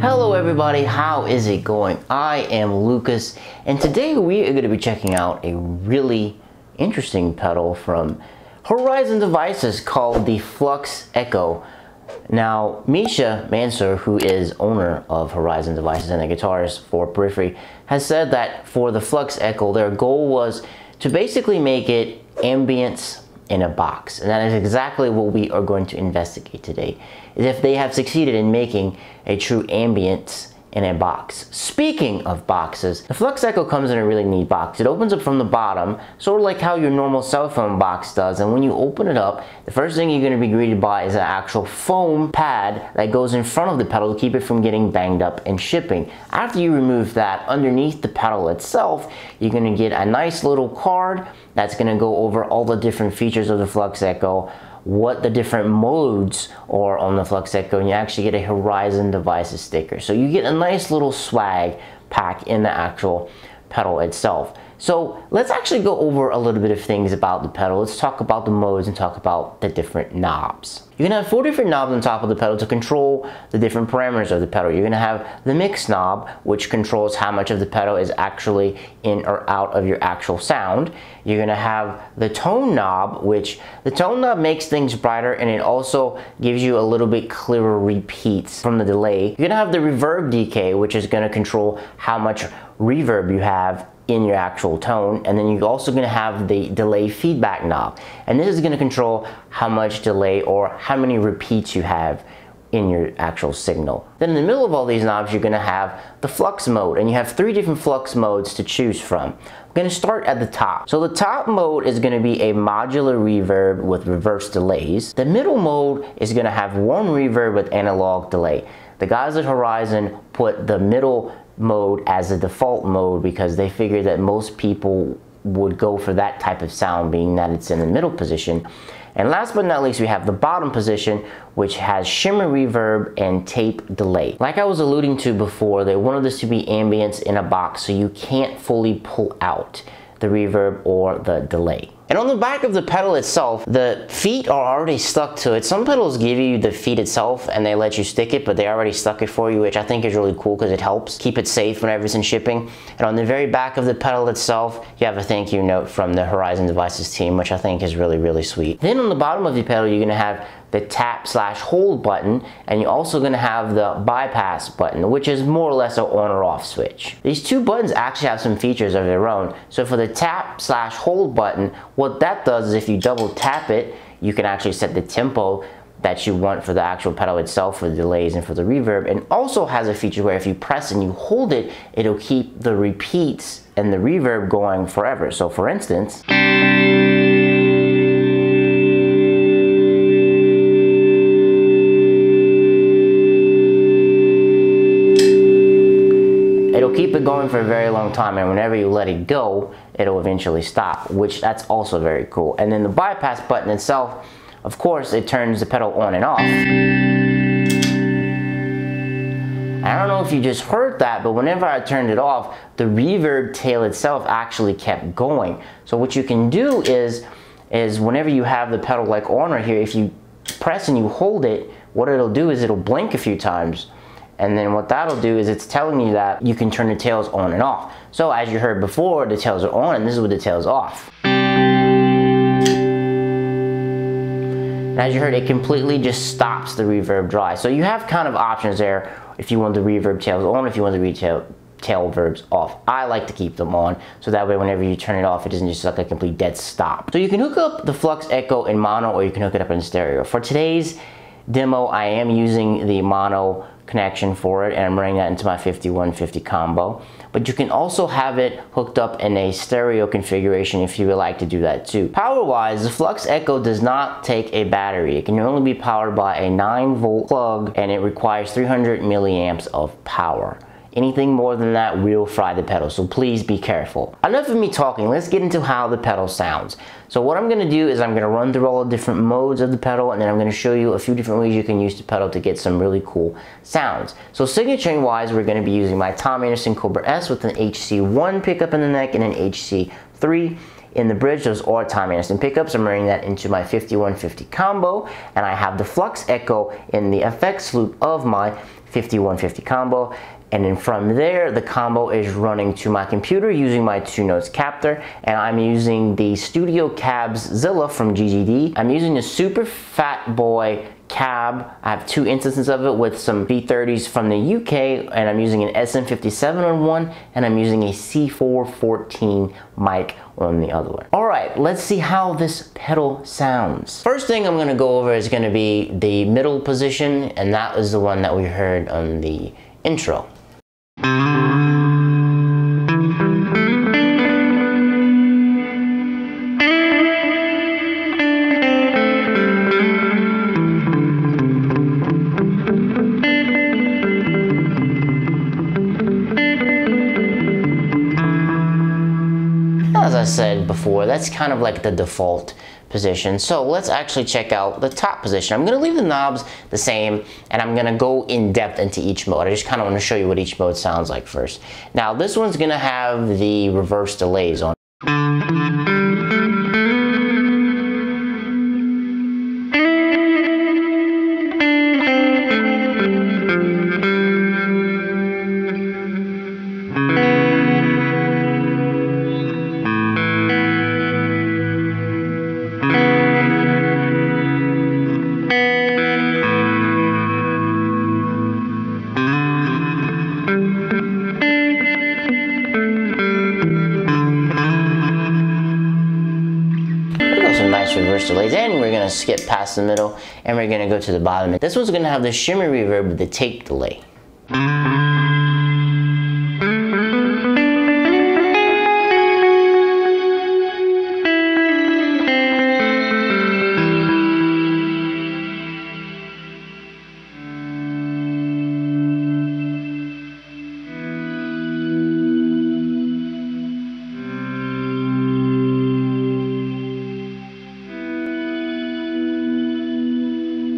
Hello everybody, how is it going? I am Lucas, and today we are going to be checking out a really interesting pedal from Horizon Devices called the Flux Echo. Now, Misha Mansur, who is owner of Horizon Devices and the guitarist for Periphery, has said that for the Flux Echo, their goal was to basically make it ambience in a box, and that is exactly what we are going to investigate today, is if they have succeeded in making a true ambience in a box. Speaking of boxes, the Flux Echo comes in a really neat box. It opens up from the bottom, sort of like how your normal cell phone box does, and when you open it up, the first thing you're going to be greeted by is an actual foam pad that goes in front of the pedal to keep it from getting banged up and shipping. After you remove that, underneath the pedal itself, you're going to get a nice little card that's going to go over all the different features of the Flux Echo, what the different modes are on the Flux Echo, and you actually get a Horizon Devices sticker. So you get a nice little swag pack in the actual pedal itself. So let's actually go over a little bit of things about the pedal. Let's talk about the modes and talk about the different knobs. You're going to have 4 different knobs on top of the pedal to control the different parameters of the pedal. You're going to have the mix knob, which controls how much of the pedal is actually in or out of your actual sound. You're going to have the tone knob, which the tone knob makes things brighter, and it also gives you a little bit clearer repeats from the delay. You're going to have the reverb decay, which is going to control how much reverb you have in your actual tone, and then you're also going to have the delay feedback knob, and this is going to control how much delay or how many repeats you have in your actual signal. Then in the middle of all these knobs, you're going to have the flux mode, and you have 3 different flux modes to choose from. I'm going to start at the top. So the top mode is going to be a modular reverb with reverse delays. The middle mode is going to have 1 reverb with analog delay. The guys at Horizon put the middle mode as a default mode because they figured that most people would go for that type of sound, being that it's in the middle position. And last but not least, we have the bottom position, which has shimmer reverb and tape delay. Like I was alluding to before, they wanted this to be ambience in a box, so you can't fully pull out the reverb or the delay. And on the back of the pedal itself, the feet are already stuck to it. Some pedals give you the feet itself and they let you stick it, but they already stuck it for you, which I think is really cool because it helps keep it safe whenever it's in shipping. And on the very back of the pedal itself, you have a thank you note from the Horizon Devices team, which I think is really, really sweet. Then on the bottom of the pedal, you're gonna have the tap/hold button, and you're also going to have the bypass button, which is more or less an on or off switch. These 2 buttons actually have some features of their own. So for the tap/hold button, what that does is if you double tap it, you can actually set the tempo that you want for the actual pedal itself, for the delays and for the reverb, and also has a feature where if you press and you hold it, it'll keep the repeats and the reverb going forever. So for instance, it'll keep it going for a very long time, and whenever you let it go, it'll eventually stop, which that's also very cool. And then the bypass button itself, of course, it turns the pedal on and off. I don't know if you just heard that, but whenever I turned it off, the reverb tail itself actually kept going. So what you can do is whenever you have the pedal like on right here, if you press and you hold it, what it'll do is it'll blink a few times. And then what that'll do is it's telling you that you can turn the tails on and off. So as you heard before, the tails are on, and this is with the tails off. And as you heard, it completely just stops the reverb dry. So you have kind of options there if you want the reverb tails on, if you want the tail verbs off. I like to keep them on, so that way whenever you turn it off, it isn't just like a complete dead stop. So you can hook up the Flux Echo in mono, or you can hook it up in stereo. For today's demo, I am using the mono connection for it, and I'm running that into my 5150 combo, but you can also have it hooked up in a stereo configuration if you would like to do that too. Power wise, the Flux Echo does not take a battery. It can only be powered by a 9-volt plug, and it requires 300 milliamps of power. Anything more than that will fry the pedal, so please be careful. Enough of me talking, let's get into how the pedal sounds. So what I'm going to do is I'm going to run through all the different modes of the pedal, and then I'm going to show you a few different ways you can use the pedal to get some really cool sounds. So signaturing wise, we're going to be using my Tom Anderson Cobra S with an HC1 pickup in the neck and an HC3 in the bridge. Those are Tom Anderson pickups. I'm running that into my 5150 combo, and I have the Flux Echo in the effects loop of my 5150 combo. And then from there, the combo is running to my computer using my 2-notes captor, and I'm using the Studio Cabs Zilla from GGD. I'm using a super fat boy cab. I have 2 instances of it with some V30s from the UK, and I'm using an SM57 on one, and I'm using a C414 mic on the other one. All right, let's see how this pedal sounds. First thing I'm gonna go over is gonna be the middle position, and that is the one that we heard on the intro. As I said before, that's kind of like the default position. So let's actually check out the top position. I'm gonna leave the knobs the same, and I'm gonna go in depth into each mode. I just kind of want to show you what each mode sounds like first. Now this one's gonna have the reverse delays on. Some nice reverse delays, and we're gonna skip past the middle and we're gonna go to the bottom. This one's gonna have the shimmer reverb with the take delay.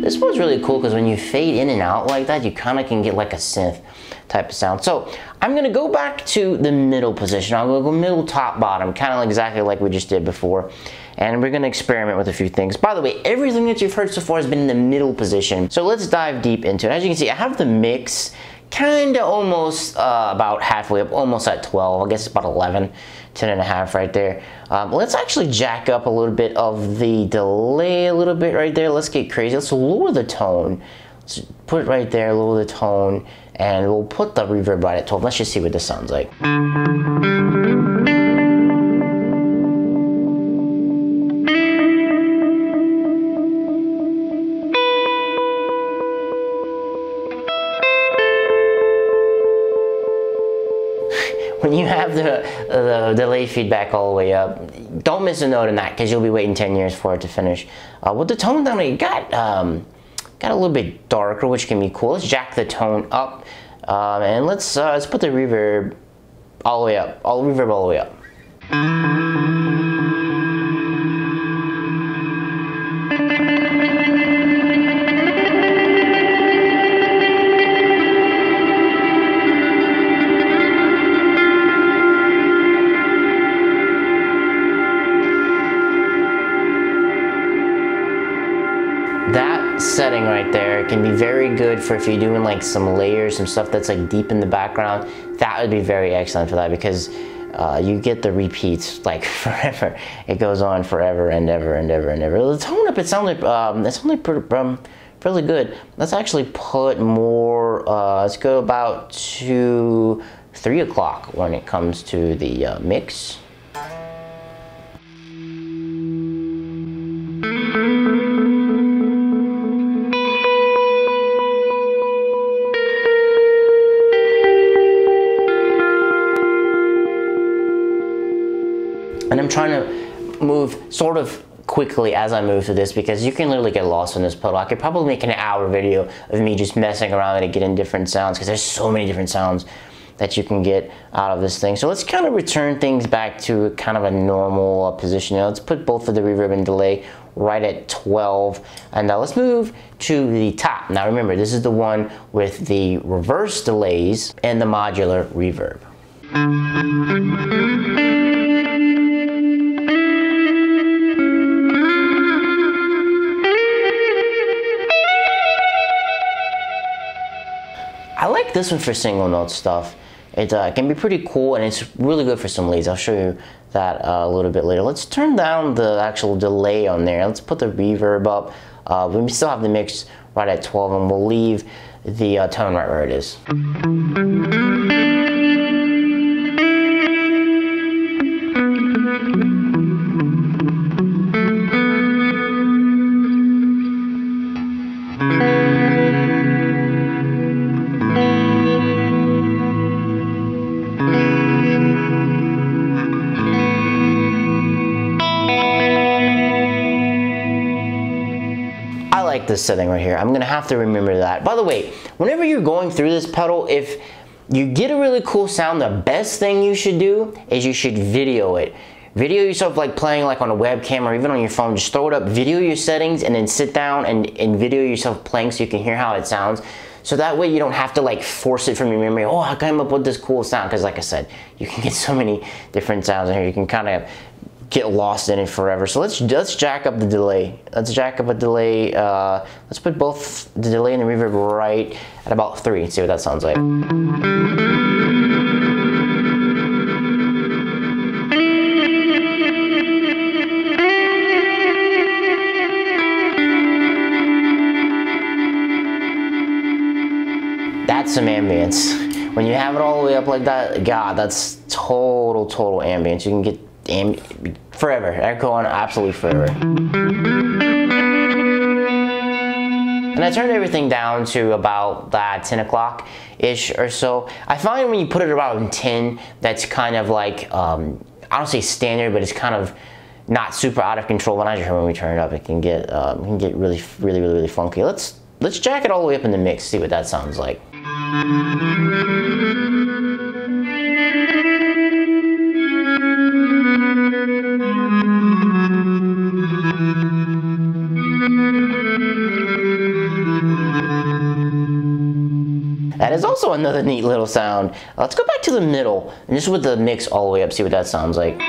This one's really cool because when you fade in and out like that, you kind of can get like a synth type of sound. So I'm gonna go back to the middle position. I'm gonna go middle, top, bottom, kind of exactly like we just did before. And we're gonna experiment with a few things. By the way, everything that you've heard so far has been in the middle position. So let's dive deep into it. As you can see, I have the mix kind of almost about halfway up, almost at 12. I guess it's about 11, 10 and a half right there. Let's actually jack up a little bit of the delay a little bit right there. Let's get crazy. Let's lower the tone. Let's put it right there, lower the tone, and we'll put the reverb right at 12. Let's just see what this sounds like. When you have the delay feedback all the way up, don't miss a note in that because you'll be waiting 10 years for it to finish. With the tone down, it got a little bit darker, which can be cool. Let's jack the tone up, and let's put the reverb all the way up, reverb all the way up. That setting right there can be very good for if you're doing like some layers, some stuff that's like deep in the background. That would be very excellent for that because you get the repeats like forever. It goes on forever and ever and ever and ever. The tone up, it sounded fairly good. Let's actually put more, let's go about to 3 o'clock when it comes to the mix. And I'm trying to move sort of quickly as I move through this because you can literally get lost in this pedal. I could probably make an hour video of me just messing around and getting different sounds because there's so many different sounds that you can get out of this thing. So let's kind of return things back to kind of a normal position. Now let's put both of the reverb and delay right at 12. And now let's move to the top. Now remember, this is the one with the reverse delays and the modular reverb. this one for single note stuff. It can be pretty cool, and it's really good for some leads. I'll show you that a little bit later. Let's turn down the actual delay on there. Let's put the reverb up. We still have the mix right at 12, and we'll leave the tone right where it is. I like this setting right here. I'm gonna have to remember that. By the way, whenever you're going through this pedal, if you get a really cool sound, the best thing you should do is you should video it. Video yourself like playing like on a webcam or even on your phone. Just throw it up, video your settings, and then sit down and video yourself playing so you can hear how it sounds. So that way you don't have to like force it from your memory. Oh, I came up with this cool sound. Because like I said, you can get so many different sounds in here. You can kind of get lost in it forever. So let's jack up the delay. Let's jack up a delay. Let's put both the delay and the reverb right at about 3 and see what that sounds like. That's some ambience. When you have it all the way up like that, God, that's total ambience. You can get forever. That go on absolutely forever. And I turned everything down to about that 10 o'clock-ish or so. I find when you put it around 10, that's kind of like, I don't say standard, but it's kind of not super out of control. When we turn it up, it can get really funky. Let's jack it all the way up in the mix, see what that sounds like. That is also another neat little sound. Let's go back to the middle and just with the mix all the way up, see what that sounds like.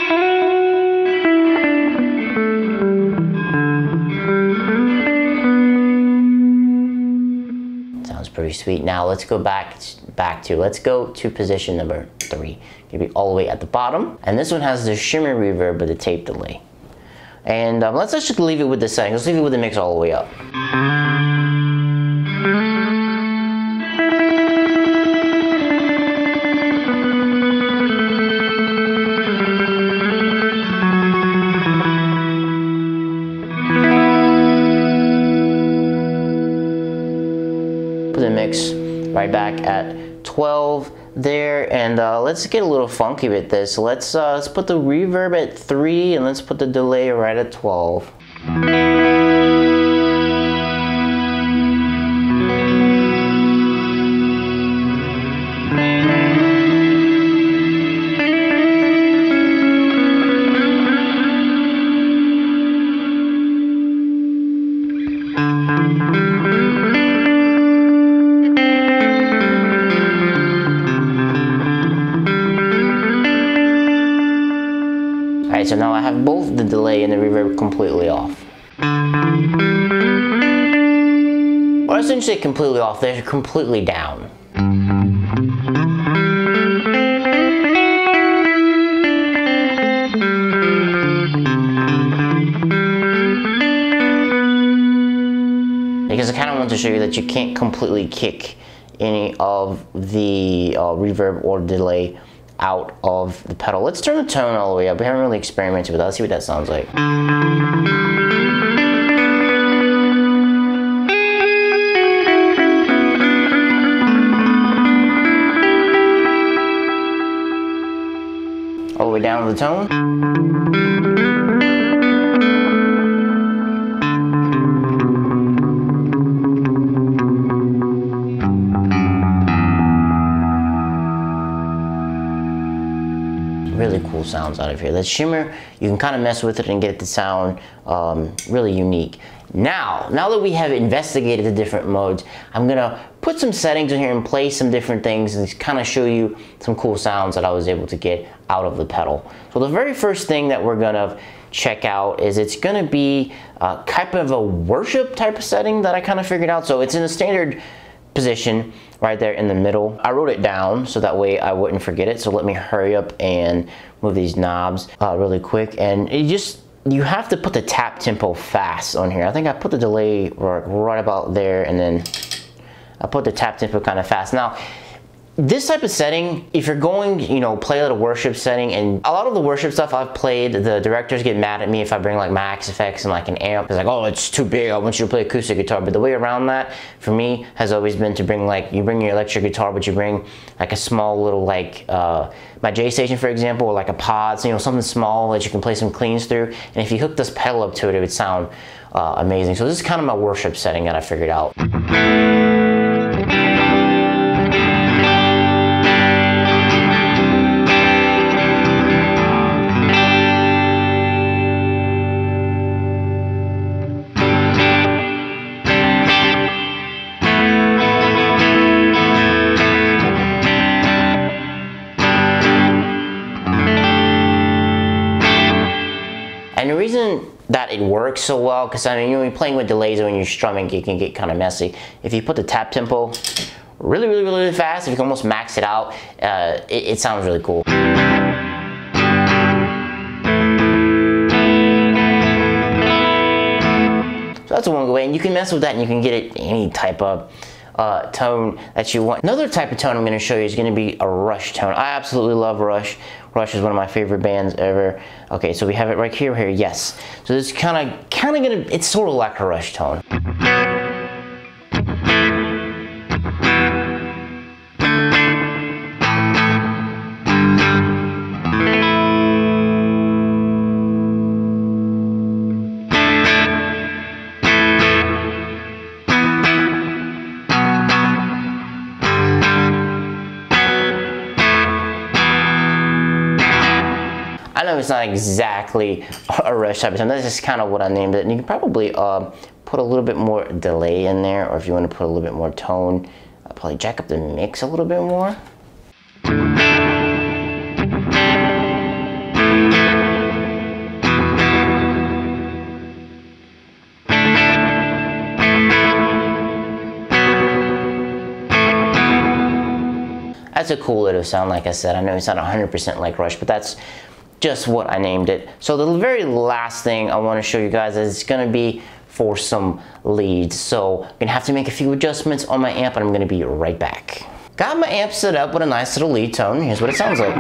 Sounds pretty sweet. Now let's go let's go to position number 3. Maybe all the way at the bottom. And this one has the shimmer reverb with the tape delay. And let's just leave it with the setting. Let's leave it with the mix all the way up. Put the mix right back at 12 there, and let's get a little funky with this. Let's put the reverb at 3 and let's put the delay right at 12. Alright, so now I have both the delay and the reverb completely off. Well, I shouldn't say completely off, they're completely down. Because I kind of want to show you that you can't completely kick any of the reverb or delay out of the pedal. Let's turn the tone all the way up. We haven't really experimented with that. Let's see what that sounds like. All the way down to the tone. Really cool sounds out of here. That shimmer, you can kind of mess with it and get it to sound really unique. Now that we have investigated the different modes, I'm gonna put some settings in here and play some different things and kind of show you some cool sounds that I was able to get out of the pedal. So the very first thing that we're gonna check out is it's gonna be kind of a worship type of setting that I kind of figured out. So it's in a standard position right there in the middle. I wrote it down so that way I wouldn't forget it. So let me hurry up and move these knobs really quick. And you have to put the tap tempo fast on here. I think I put the delay right about there, and then I put the tap tempo kind of fast. Now, this type of setting, if you're going, you know, play a little worship setting, and a lot of the worship stuff I've played, the directors get mad at me if I bring like my effects and like an amp. It's like, oh, it's too big, I want you to play acoustic guitar. But the way around that, for me, has always been to bring like, you bring your electric guitar, but you bring like a small little like, my J Station, for example, or like a pod, so, you know, something small that you can play some cleans through. And if you hook this pedal up to it, it would sound amazing. So this is kind of my worship setting that I figured out. And the reason that it works so well, because I mean, you're playing with delays, when you're strumming, it can get kind of messy. If you put the tap tempo really fast, if you can almost max it out, it sounds really cool. So that's one way, and you can mess with that, and you can get it any type of tone that you want. Another type of tone I'm going to show you is going to be a Rush tone. I absolutely love Rush. Rush is one of my favorite bands ever. Okay, so we have it right here, yes. So this is kind of gonna, it's sort of like a Rush tone. I know it's not exactly a Rush type of tone. That's just kind of what I named it. And you can probably put a little bit more delay in there, or if you want to put a little bit more tone, I'll probably jack up the mix a little bit more. That's a cool little sound, like I said. I know it's not 100% like Rush, but that's just what I named it. So the very last thing I want to show you guys is going to be for some leads. So I'm going to have to make a few adjustments on my amp, and I'm going to be right back. Got my amp set up with a nice little lead tone. Here's what it sounds like.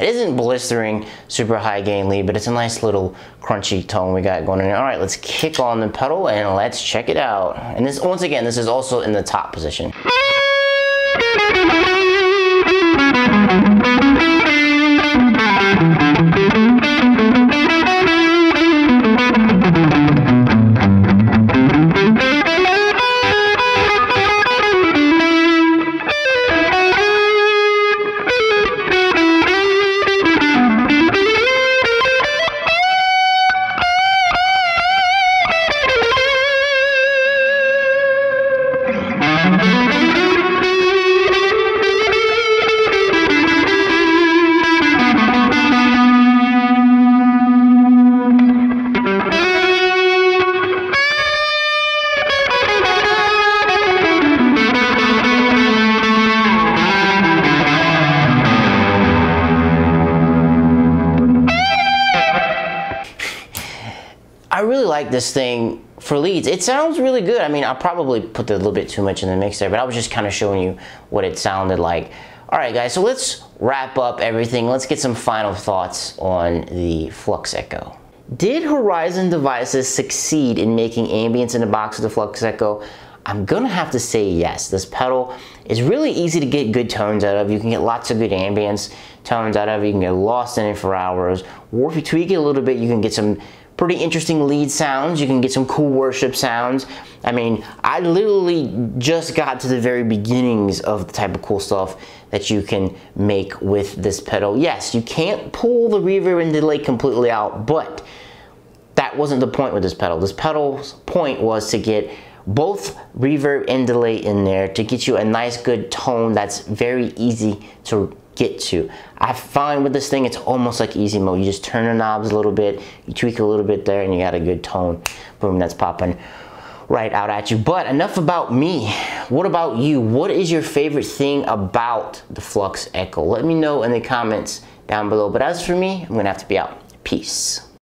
It isn't blistering, super high gain lead, but it's a nice little crunchy tone we got going on here. All right, let's kick on the pedal and let's check it out. And this, once again, this is also in the top position. I really like this thing for leads. It sounds really good. I mean, I probably put a little bit too much in the mix there, but I was just kind of showing you what it sounded like. All right, guys, so let's wrap up everything. Let's get some final thoughts on the Flux Echo. Did Horizon Devices succeed in making ambience in the box with the Flux Echo? I'm gonna have to say yes. This pedal is really easy to get good tones out of. You can get lots of good ambience tones out of it. You can get lost in it for hours. Or if you tweak it a little bit, you can get some pretty interesting lead sounds. You can get some cool worship sounds. I mean, I literally just got to the very beginnings of the type of cool stuff that you can make with this pedal. Yes, you can't pull the reverb and delay completely out, but that wasn't the point with this pedal. This pedal's point was to get both reverb and delay in there to get you a nice good tone that's very easy to get to. I find with this thing, it's almost like easy mode. You just turn the knobs a little bit, you tweak a little bit there, and you got a good tone. Boom, that's popping right out at you. But enough about me. What about you? What is your favorite thing about the Flux Echo? Let me know in the comments down below. But as for me, I'm gonna have to be out. Peace.